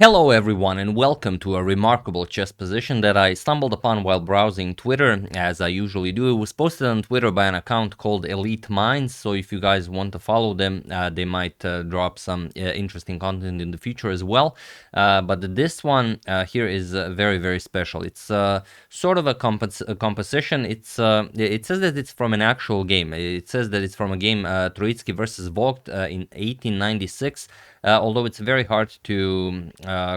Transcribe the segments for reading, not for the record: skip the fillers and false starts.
Hello everyone and welcome to a remarkable chess position that I stumbled upon while browsing Twitter, as I usually do. It was posted on Twitter by an account called Elite Minds, so if you guys want to follow them, they might drop some interesting content in the future as well. But this one here is very, very special. It's sort of a composition. It says that it's from an actual game. It says that it's from a game Troitzky versus Vogt in 1896. Although it's very hard to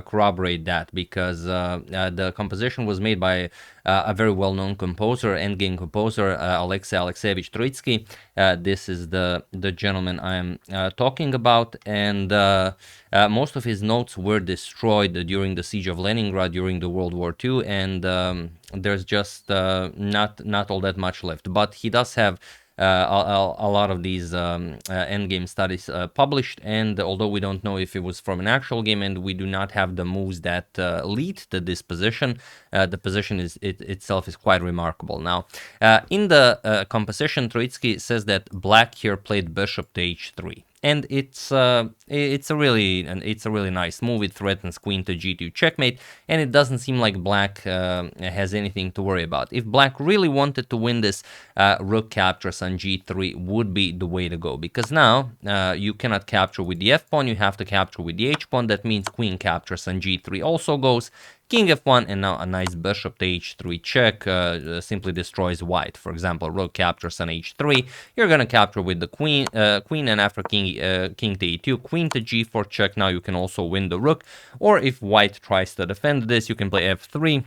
corroborate that because the composition was made by a very well-known composer, endgame composer, Alexei Alexeyevich Troitzky. This is the gentleman I am talking about, and most of his notes were destroyed during the siege of Leningrad during the World War II, and there's just not all that much left. But he does have a lot of these endgame studies published, and although we don't know if it was from an actual game and we do not have the moves that lead to this position, the position itself is quite remarkable. Now, in the composition, Troitzky says that black here played bishop to h3. And it's a really nice move. It threatens queen to g2 checkmate, and it doesn't seem like black has anything to worry about. If black really wanted to win this, rook captures on g3 would be the way to go, because now you cannot capture with the f pawn, you have to capture with the h pawn. That means queen captures on g3 also goes. King f1, and now a nice bishop to h3 check simply destroys white. For example, rook captures on h3. You're gonna capture with the queen, and after king to e2, queen to g4 check. Now you can also win the rook. Or if white tries to defend this, you can play f3.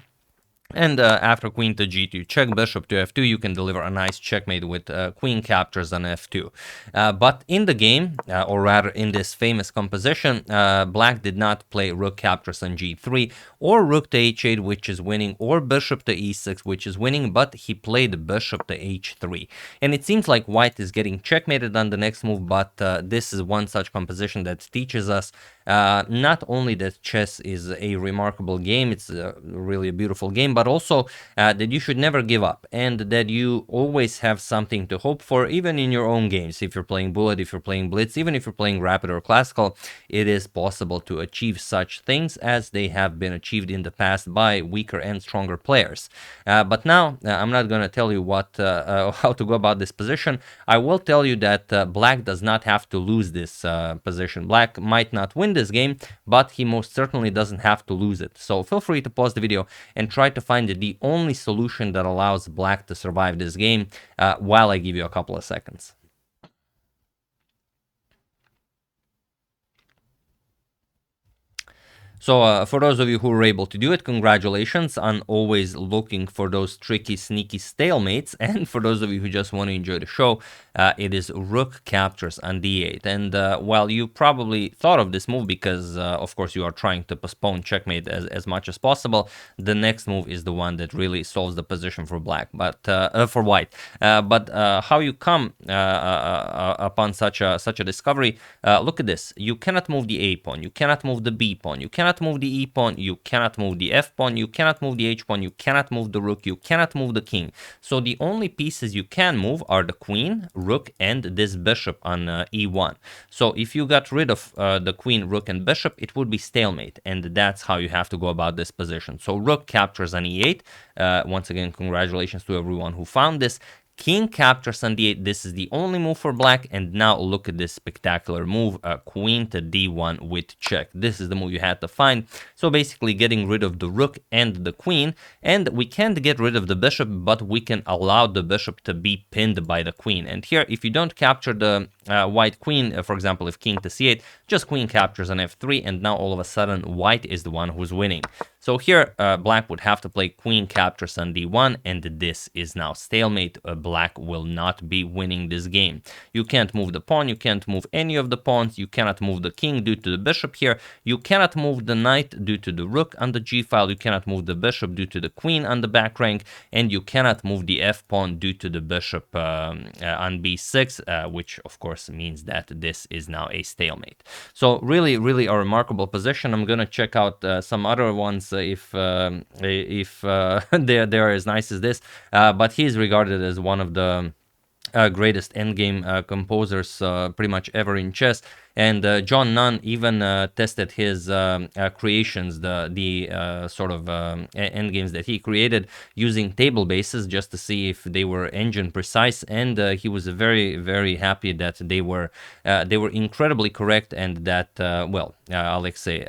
And after queen to g2 check, bishop to f2, you can deliver a nice checkmate with queen captures on f2. But in the game, or rather in this famous composition, black did not play rook captures on g3, or rook to h8, which is winning, or bishop to e6, which is winning, but he played bishop to h3. And it seems like white is getting checkmated on the next move, but this is one such composition that teaches us not only that chess is a remarkable game, it's really a beautiful game, but also that you should never give up, and that you always have something to hope for, even in your own games. If you're playing bullet, if you're playing blitz, even if you're playing rapid or classical, it is possible to achieve such things as they have been achieved in the past by weaker and stronger players. But now, I'm not going to tell you how to go about this position. I will tell you that black does not have to lose this position. Black might not win this game, but he most certainly doesn't have to lose it. So feel free to pause the video and try to find the only solution that allows black to survive this game while I give you a couple of seconds. So for those of you who were able to do it, congratulations on always looking for those tricky, sneaky stalemates. And for those of you who just want to enjoy the show, it is rook captures on d8. And while you probably thought of this move because, of course, you are trying to postpone checkmate as much as possible, the next move is the one that really solves the position for black, but for white. But how you come upon such a discovery? Look at this. You cannot move the a pawn. You cannot move the b pawn. You cannot move the e pawn, you cannot move the f pawn, you cannot move the h pawn, you cannot move the rook, you cannot move the king. So the only pieces you can move are the queen, rook, and this bishop on e1. So if you got rid of the queen, rook, and bishop, it would be stalemate, and that's how you have to go about this position. So rook captures on e8. Once again, congratulations to everyone who found this. King captures on d8. This is the only move for black, and now look at this spectacular move, queen to d1 with check. This is the move you had to find. So basically getting rid of the rook and the queen, and we can't get rid of the bishop, but we can allow the bishop to be pinned by the queen. And here, if you don't capture the white queen, for example, if king to c8, just queen captures on f3, and now all of a sudden white is the one who's winning. So here, black would have to play queen captures on d1, and this is now stalemate. Black will not be winning this game. You can't move the pawn, you can't move any of the pawns, you cannot move the king due to the bishop here, you cannot move the knight due to the rook on the g-file, you cannot move the bishop due to the queen on the back rank, and you cannot move the f-pawn due to the bishop on b6, which of course means that this is now a stalemate. So really, really a remarkable position. I'm gonna check out some other ones if they're as nice as this, but he's regarded as one of the greatest endgame composers pretty much ever in chess. And John Nunn even tested his creations, the sort of endgames that he created, using table bases just to see if they were engine precise, and he was very happy that they were incredibly correct, and that Alexei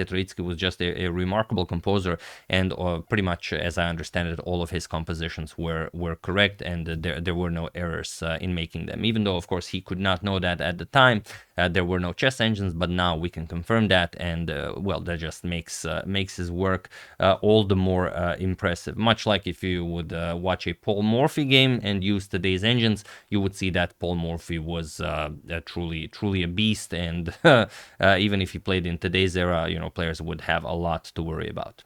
Troitzky was just a remarkable composer, and pretty much, as I understand it, all of his compositions were correct, and there were no errors in making them. Even though, of course, he could not know that at the time, there were no chess engines, but now we can confirm that, and well, that just makes his work all the more impressive. Much like if you would watch a Paul Morphy game and use today's engines, you would see that Paul Morphy was truly a beast, and even if he played in today's era, players would have a lot to worry about.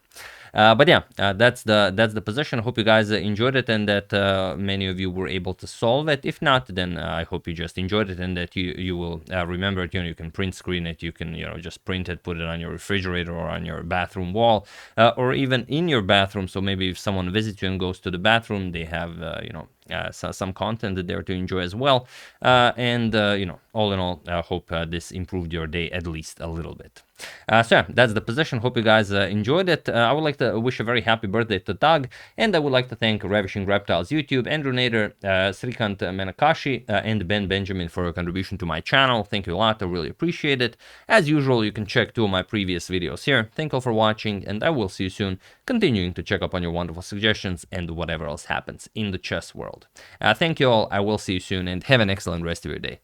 But yeah, that's the position. I hope you guys enjoyed it, and that many of you were able to solve it. If not, then I hope you just enjoyed it, and that you will remember it. You can print screen it. You can just print it, put it on your refrigerator or on your bathroom wall, or even in your bathroom. So maybe if someone visits you and goes to the bathroom, they have some content there to enjoy as well. And all in all, I hope this improved your day at least a little bit. So yeah, that's the position. Hope you guys enjoyed it. I would like to wish a very happy birthday to Doug, and I would like to thank Ravishing Reptiles YouTube, Andrew Nader, Srikant Menakashi, and Ben Benjamin for your contribution to my channel. Thank you a lot. I really appreciate it. As usual, you can check 2 of my previous videos here. Thank you all for watching, and I will see you soon, continuing to check up on your wonderful suggestions and whatever else happens in the chess world. Thank you all. I will see you soon, and have an excellent rest of your day.